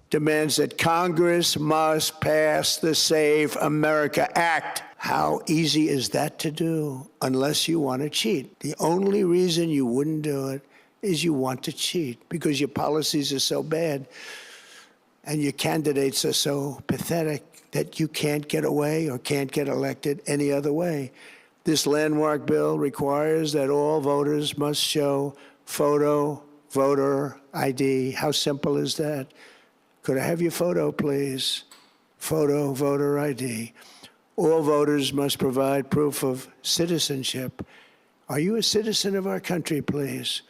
demands that Congress must pass the Save America Act. How easy is that to do unless you want to cheat? The only reason you wouldn't do it is you want to cheat because your policies are so bad and your candidates are so pathetic that you can't get away or can't get elected any other way. This landmark bill requires that all voters must show photo voter ID. How simple is that? Could I have your photo, please? Photo voter ID. All voters must provide proof of citizenship. Are you a citizen of our country, please?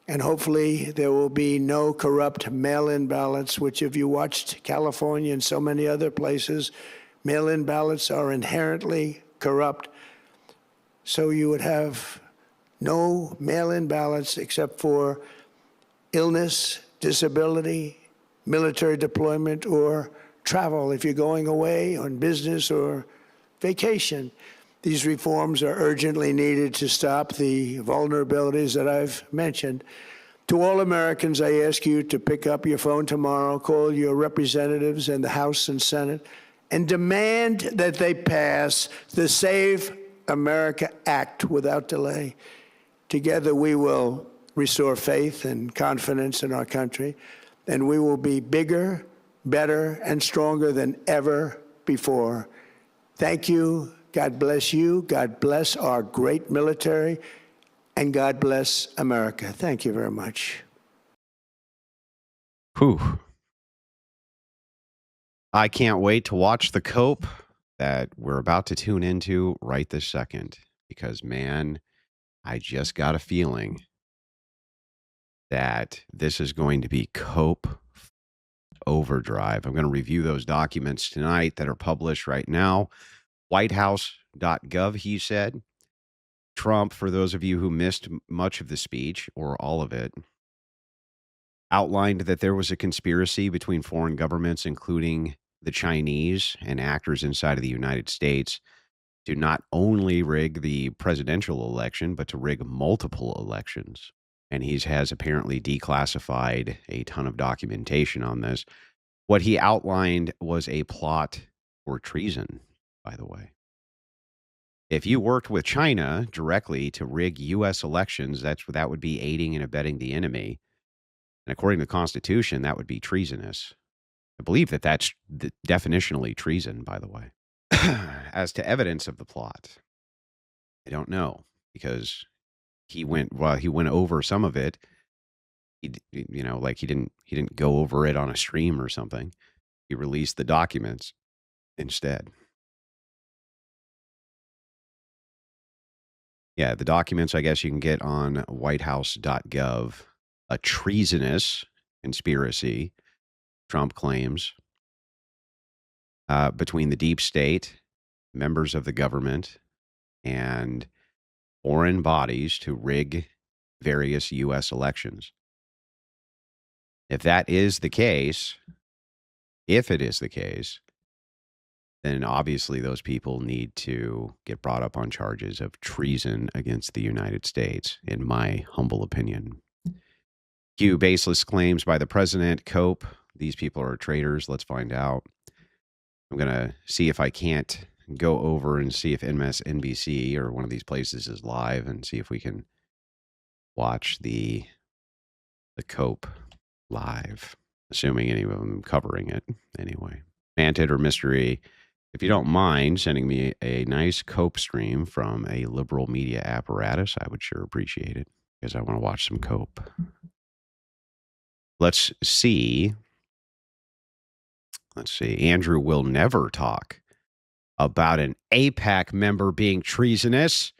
And hopefully there will be no corrupt mail-in ballots, which if you watched California and so many other places, mail-in ballots are inherently corrupt. So you would have no mail-in ballots except for illness, disability, military deployment, or travel if you're going away on business or vacation. These reforms are urgently needed to stop the vulnerabilities that I've mentioned. To all Americans, I ask you to pick up your phone tomorrow, call your representatives in the House and Senate, and demand that they pass the Save America Act without delay. Together, we will restore faith and confidence in our country, and we will be bigger, better, and stronger than ever before. Thank you. God bless you. God bless our great military. And God bless America. Thank you very much. Whew. I can't wait to watch the cope that we're about to tune into right this second. Because, man, I just got a feeling that this is going to be cope overdrive. I'm going to review those documents tonight that are published right now. Whitehouse.gov, he said. Trump, for those of you who missed much of the speech or all of it, outlined that there was a conspiracy between foreign governments, including the Chinese and actors inside of the United States, to not only rig the presidential election, but to rig multiple elections. And he has apparently declassified a ton of documentation on this. What he outlined was a plot for treason, by the way. If you worked with China directly to rig U.S. elections, that would be aiding and abetting the enemy. And according to the Constitution, that would be treasonous. I believe that that's definitionally treason, by the way. As to evidence of the plot, I don't know, because he went over some of it. He didn't go over it on a stream or something. He released the documents instead. Yeah, the documents, I guess you can get on whitehouse.gov. A treasonous conspiracy, Trump claims, between the deep state, members of the government, and foreign bodies to rig various U.S. elections. If that is the case, then obviously those people need to get brought up on charges of treason against the United States, in my humble opinion. Cue baseless claims by the president. Cope. These people are traitors. Let's find out. I'm going to see if I can't go over and see if MSNBC or one of these places is live and see if we can watch the Cope live, assuming any of them covering it anyway. Manted or mystery, if you don't mind sending me a nice Cope stream from a liberal media apparatus, I would sure appreciate it because I want to watch some Cope. Let's see. Andrew will never talk about an AIPAC member being treasonous.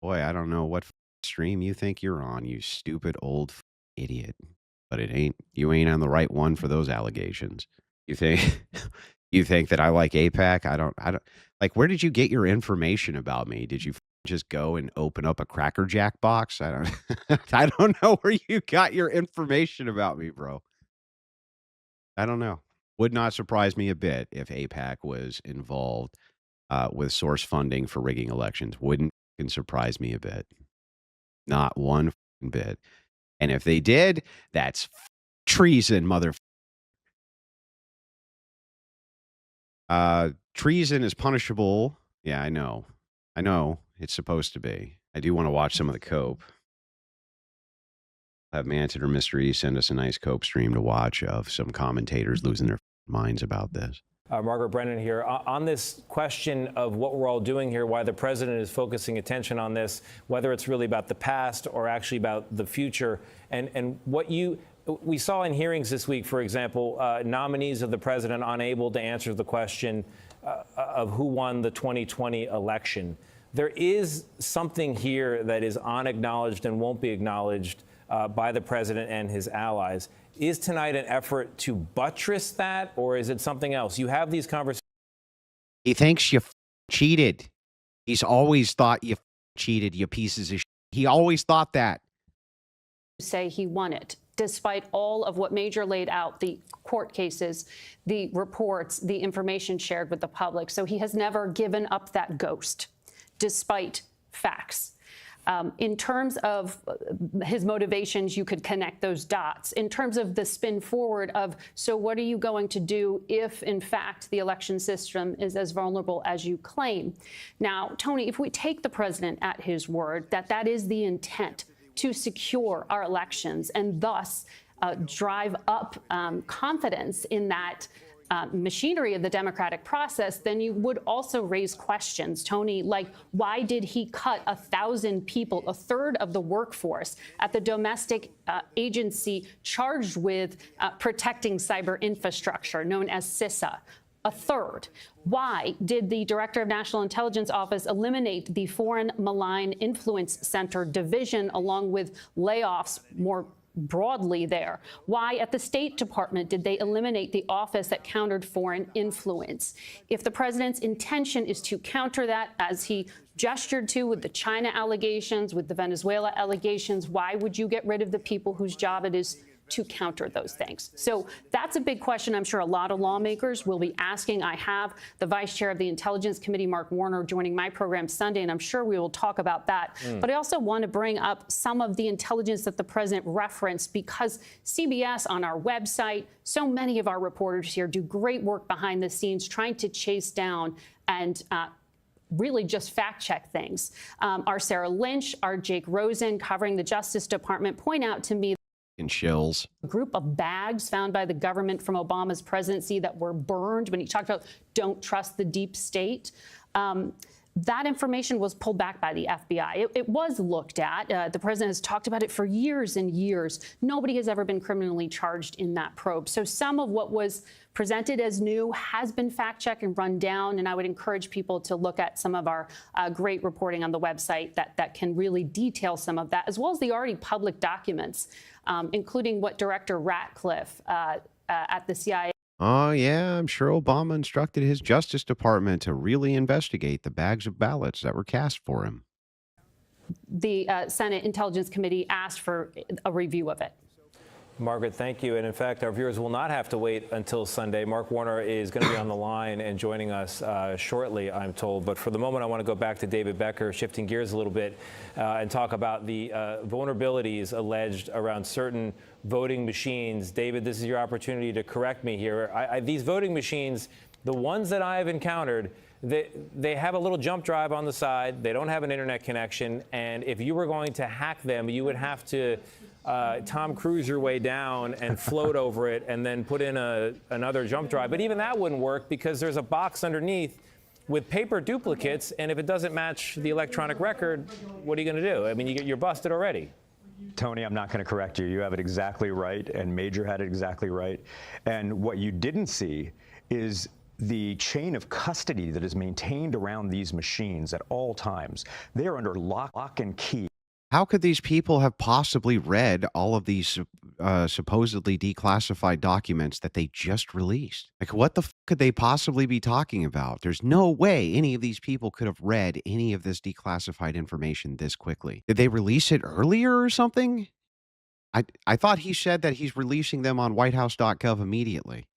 Boy, I don't know what stream you think you're on, you stupid old idiot. But you ain't on the right one for those allegations. You think that I like AIPAC? I don't like, where did you get your information about me? Did you just go and open up a Cracker Jack box? I don't know where you got your information about me, bro. I don't know. Would not surprise me a bit if AIPAC was involved with source funding for rigging elections. Wouldn't surprise me a bit. Not one bit. And if they did, that's treason, mother. Treason is punishable. Yeah, I know. I know. It's supposed to be. I do want to watch some of the cope. Have Manton or Mystery send us a nice cope stream to watch of some commentators losing their minds about this. Margaret Brennan here. On this question of what we're all doing here, why the president is focusing attention on this, whether it's really about the past or actually about the future, and what we saw in hearings this week, for example, nominees of the president unable to answer the question of who won the 2020 election. There is something here that is unacknowledged and won't be acknowledged by the president and his allies. Is tonight an effort to buttress that, or is it something else? You have these conversations. He thinks you cheated. He's always thought you cheated, you pieces of shit. He always thought that. Say he won it, despite all of what Major laid out, the court cases, the reports, the information shared with the public. So he has never given up that ghost, despite facts. In terms of his motivations, you could connect those dots. In terms of the spin forward of, so what are you going to do if, in fact, the election system is as vulnerable as you claim? Now, Tony, if we take the president at his word, that is the intent, to secure our elections and thus drive up confidence in that machinery of the democratic process, then you would also raise questions, Tony, like why did he cut 1,000 people, a third of the workforce at the domestic agency charged with protecting cyber infrastructure, known as CISA? A third. Why did the Director of National Intelligence Office eliminate the Foreign Malign Influence Center division along with layoffs more broadly there? Why at the State Department did they eliminate the office that countered foreign influence? If the president's intention is to counter that, as he gestured to with the China allegations, with the Venezuela allegations, why would you get rid of the people whose job it is to counter those things? So that's a big question I'm sure a lot of lawmakers will be asking. I have the vice chair of the Intelligence Committee, Mark Warner, joining my program Sunday, and I'm sure we will talk about that. But I also want to bring up some of the intelligence that the president referenced, because CBS on our website, so many of our reporters here do great work behind the scenes trying to chase down and really just fact check things. Our Sarah Lynch, our Jake Rosen covering the Justice Department point out to me Chills. a group of bags found by the government from Obama's presidency that were burned when he talked about don't trust the deep state. That information was pulled back by the FBI. It was looked at. The president has talked about it for years and years. Nobody has ever been criminally charged in that probe. So some of what was presented as new has been fact-checked and run down, and I would encourage people to look at some of our great reporting on the website that can really detail some of that, as well as the already public documents, including what Director Ratcliffe at the CIA. Oh, yeah, I'm sure Obama instructed his Justice Department to really investigate the bags of ballots that were cast for him. The Senate Intelligence Committee asked for a review of it. Margaret, thank you. And in fact, our viewers will not have to wait until Sunday. Mark Warner is going to be on the line and joining us shortly, I'm told. But for the moment, I want to go back to David Becker, shifting gears a little bit, and talk about the vulnerabilities alleged around certain voting machines. David, this is your opportunity to correct me here. These voting machines, the ones that I have encountered, they have a little jump drive on the side. They don't have an internet connection. And if you were going to hack them, you would have to Tom Cruise your way down and float over it and then put in another jump drive. But even that wouldn't work because there's a box underneath with paper duplicates. And if it doesn't match the electronic record, what are you going to do? I mean, you're busted already. Tony, I'm not going to correct you. You have it exactly right, and Major had it exactly right. And what you didn't see is the chain of custody that is maintained around these machines at all times. They are under lock and key. How could these people have possibly read all of these supposedly declassified documents that they just released? Like, what the f could they possibly be talking about? There's no way any of these people could have read any of this declassified information this quickly. Did they release it earlier or something? I thought he said that he's releasing them on whitehouse.gov immediately.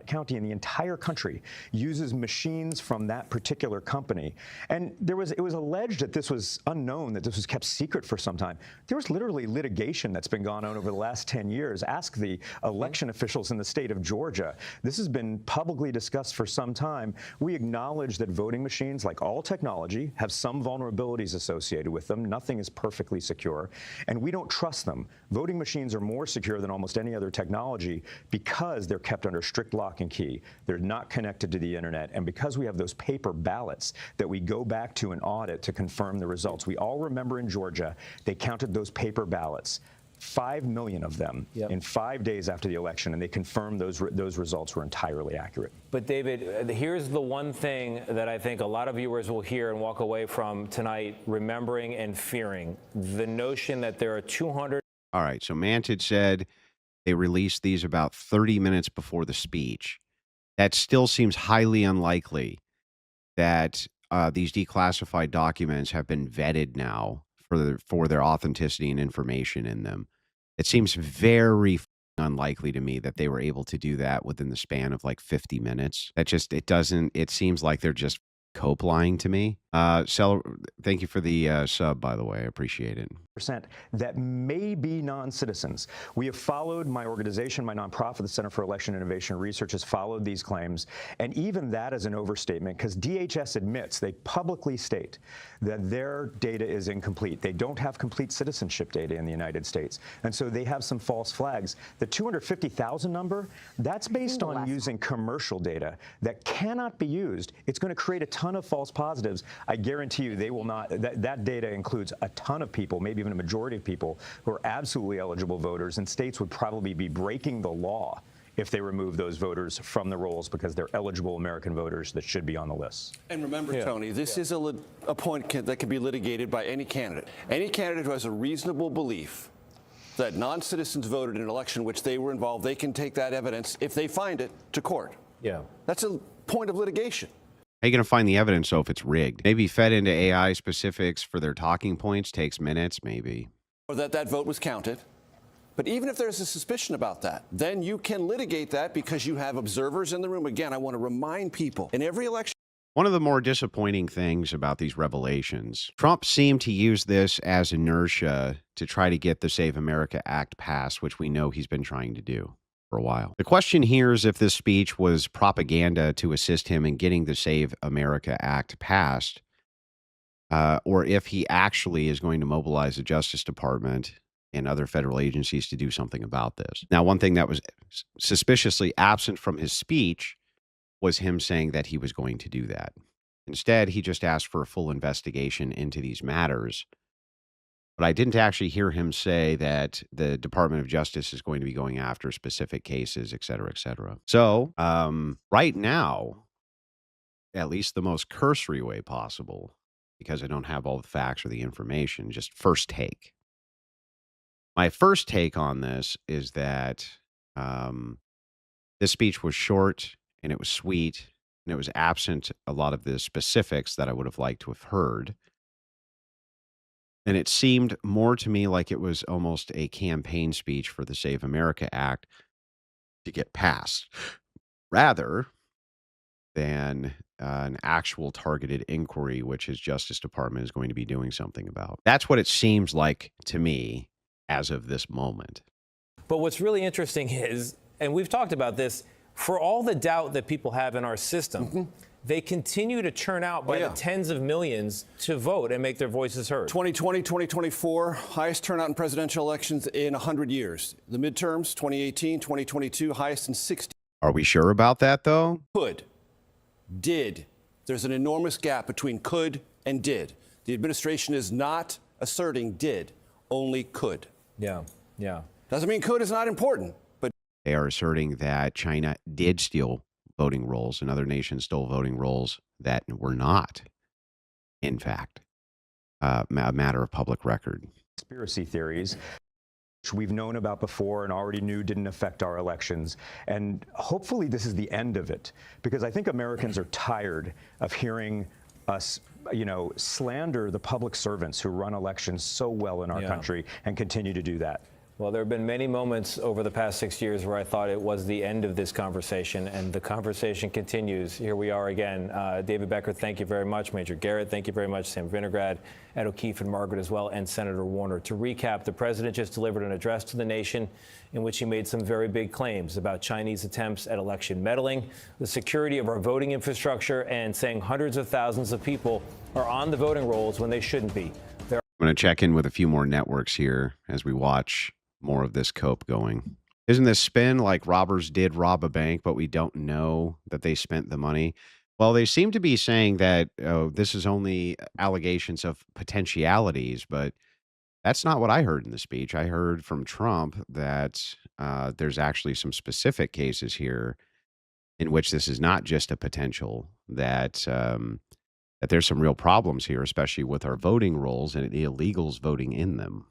county in the entire country uses machines from that particular company. And it was alleged that this was unknown, that this was kept secret for some time. There was literally litigation that's been gone on over the last 10 years. Ask the election officials in the state of Georgia. This has been publicly discussed for some time. We acknowledge that voting machines, like all technology, have some vulnerabilities associated with them. Nothing is perfectly secure, and we don't trust them. Voting machines are more secure than almost any other technology because they're kept under strict lock and key. They're not connected to the internet, and because we have those paper ballots that we go back to an audit to confirm the results. We all remember in Georgia, they counted those paper ballots. 5 million of them in 5 days after the election, and they confirmed those results were entirely accurate. But David, here's the one thing that I think a lot of viewers will hear and walk away from tonight remembering and fearing: the notion that there are 200. All right, so Manted said they released these about 30 minutes before the speech. That still seems highly unlikely that these declassified documents have been vetted now for their authenticity and information in them. It seems very unlikely to me that they were able to do that within the span of like 50 minutes. It seems like they're just cope lying to me. Thank you for the sub, by the way. I appreciate it. That may be non-citizens. We have followed, my organization, my nonprofit, the Center for Election Innovation Research, has followed these claims, and even that is an overstatement because DHS admits, they publicly state that their data is incomplete. They don't have complete citizenship data in the United States, and so they have some false flags. The 250,000 number, that's based on using commercial data that cannot be used. It's going to create a ton of false positives. I guarantee you they will not. That data includes a ton of people, maybe even a majority of people who are absolutely eligible voters, and states would probably be breaking the law if they remove those voters from the rolls because they're eligible American voters that should be on the list. And remember, Tony, this is a point that can be litigated by any candidate. Any candidate who has a reasonable belief that non-citizens voted in an election in which they were involved, they can take that evidence, if they find it, to court. Yeah. That's a point of litigation. How are you going to find the evidence, though, if it's rigged? Maybe fed into AI specifics for their talking points takes minutes, maybe. Or that vote was counted. But even if there's a suspicion about that, then you can litigate that because you have observers in the room. Again, I want to remind people, in every election. One of the more disappointing things about these revelations, Trump seemed to use this as inertia to try to get the Save America Act passed, which we know he's been trying to do for a while. The question here is if this speech was propaganda to assist him in getting the Save America Act passed, or if he actually is going to mobilize the Justice Department and other federal agencies to do something about this. Now, one thing that was suspiciously absent from his speech was him saying that he was going to do that. Instead, he just asked for a full investigation into these matters. But I didn't actually hear him say that the Department of Justice is going to be going after specific cases, et cetera, et cetera. So right now, at least the most cursory way possible, because I don't have all the facts or the information, just first take. My first take on this is that this speech was short and it was sweet and it was absent a lot of the specifics that I would have liked to have heard. And it seemed more to me like it was almost a campaign speech for the Save America Act to get passed, rather than an actual targeted inquiry, which his Justice Department is going to be doing something about. That's what it seems like to me as of this moment. But what's really interesting is, and we've talked about this, for all the doubt that people have in our system, they continue to churn out by the tens of millions to vote and make their voices heard. 2020, 2024, highest turnout in presidential elections in 100 years. The midterms, 2018, 2022, highest in 60. Are we sure about that, though? Could. Did. There's an enormous gap between could and did. The administration is not asserting did, only could. Yeah. Doesn't mean could is not important, but they are asserting that China did steal voting rolls and other nations stole voting rolls that were not, in fact, a matter of public record. Conspiracy theories, which we've known about before and already knew didn't affect our elections. And hopefully this is the end of it, because I think Americans are tired of hearing us slander the public servants who run elections so well in our country and continue to do that. Well, there have been many moments over the past 6 years where I thought it was the end of this conversation, and the conversation continues. Here we are again. David Becker, thank you very much. Major Garrett, thank you very much. Sam Vinograd, Ed O'Keefe, and Margaret as well, and Senator Warner. To recap, the president just delivered an address to the nation in which he made some very big claims about Chinese attempts at election meddling, the security of our voting infrastructure, and saying hundreds of thousands of people are on the voting rolls when they shouldn't be. I'm going to check in with a few more networks here as we watch more of this cope going. Isn't this spin like robbers did rob a bank, but we don't know that they spent the money? Well, they seem to be saying that this is only allegations of potentialities, but that's not what I heard in the speech. I heard from Trump that there's actually some specific cases here in which this is not just a potential, that that there's some real problems here, especially with our voting rolls and the illegals voting in them.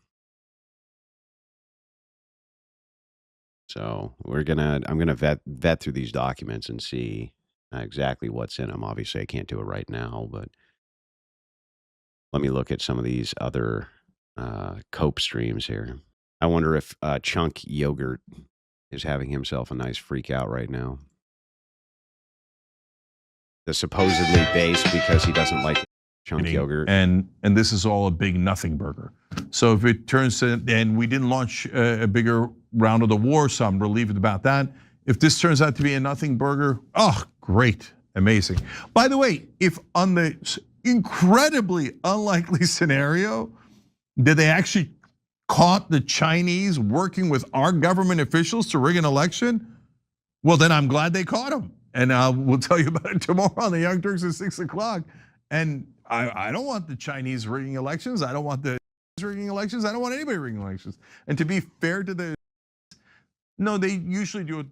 So I'm gonna vet through these documents and see exactly what's in them. Obviously, I can't do it right now, but let me look at some of these other cope streams here. I wonder if Chunk Yogurt is having himself a nice freak out right now. The supposedly base because he doesn't like Chunk Yogurt. And this is all a big nothing burger. So if it turns to, and we didn't launch a bigger round of the war, so I'm relieved about that. If this turns out to be a nothing burger, oh, great, amazing. By the way, if on the incredibly unlikely scenario that they actually caught the Chinese working with our government officials to rig an election, well, then I'm glad they caught them. And we'll tell you about it tomorrow on the Young Turks at 6 o'clock. And I don't want the Chinese rigging elections. I don't want the rigging elections. I don't want anybody rigging elections. And to be fair to the, no, they usually do it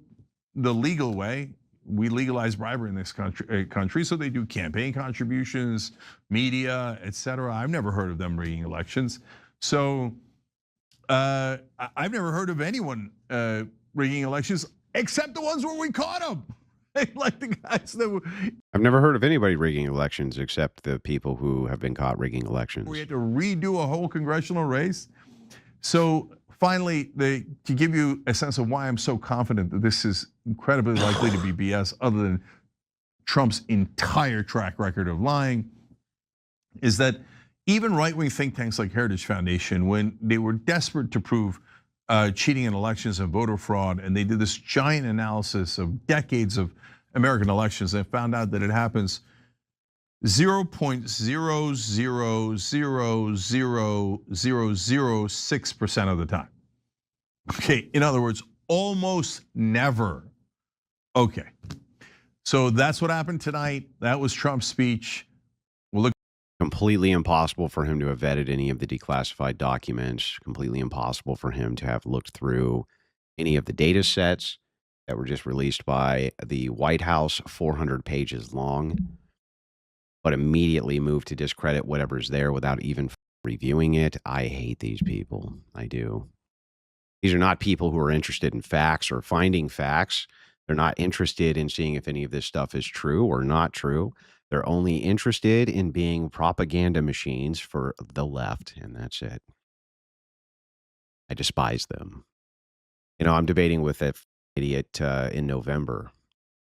the legal way. We legalize bribery in this country, so they do campaign contributions, media, etc. I've never heard of them rigging elections. So I've never heard of anyone rigging elections except the ones where we caught them. Like the guys that were. I've never heard of anybody rigging elections except the people who have been caught rigging elections. We had to redo a whole congressional race. So finally, to give you a sense of why I'm so confident that this is incredibly likely to be BS, other than Trump's entire track record of lying, is that even right-wing think tanks like Heritage Foundation, when they were desperate to prove cheating in elections and voter fraud, and they did this giant analysis of decades of American elections, and found out that it happens 0.0000006% of the time. Okay, in other words, almost never. Okay, so that's what happened tonight. That was Trump's speech. We'll look. Completely impossible for him to have vetted any of the declassified documents. Completely impossible for him to have looked through any of the data sets that were just released by the White House, 400 pages long, but immediately moved to discredit whatever's there without even reviewing it. I hate these people. I do. These are not people who are interested in facts or finding facts. They're not interested in seeing if any of this stuff is true or not true. They're only interested in being propaganda machines for the left, and that's it. I despise them. You know, I'm debating with that idiot in November.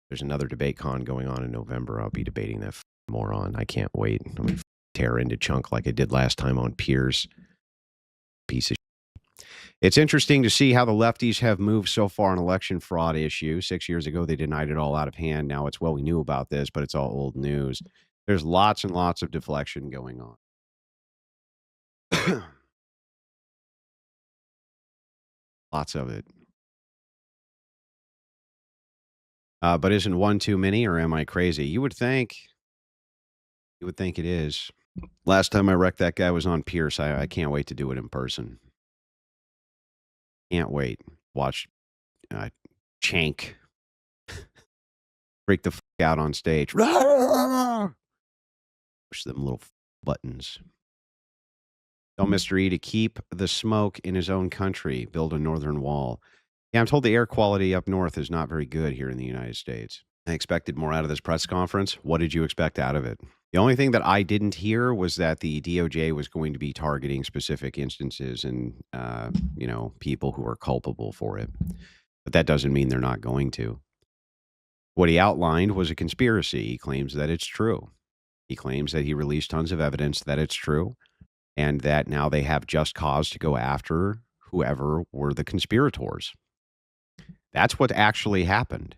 There's another debate con going on in November. I'll be debating that moron. I can't wait. I'm going to tear into chunk like I did last time on Piers. Piece of shit. It's interesting to see how the lefties have moved so far on election fraud issue. 6 years ago, they denied it all out of hand. Now it's, well, we knew about this, but it's all old news. There's lots and lots of deflection going on. Lots of it. But isn't one too many, or am I crazy? You would think it is. Last time I wrecked that guy was on Pierce. I can't wait to do it in person. Can't wait. Watch Chank freak the fuck out on stage. Push them little buttons. Tell Mr. E to keep the smoke in his own country. Build a northern wall. Yeah, I'm told the air quality up north is not very good here in the United States. I expected more out of this press conference. What did you expect out of it? The only thing that I didn't hear was that the DOJ was going to be targeting specific instances and, people who are culpable for it. But that doesn't mean they're not going to. What he outlined was a conspiracy. He claims that it's true. He claims that he released tons of evidence that it's true and that now they have just cause to go after whoever were the conspirators. That's what actually happened.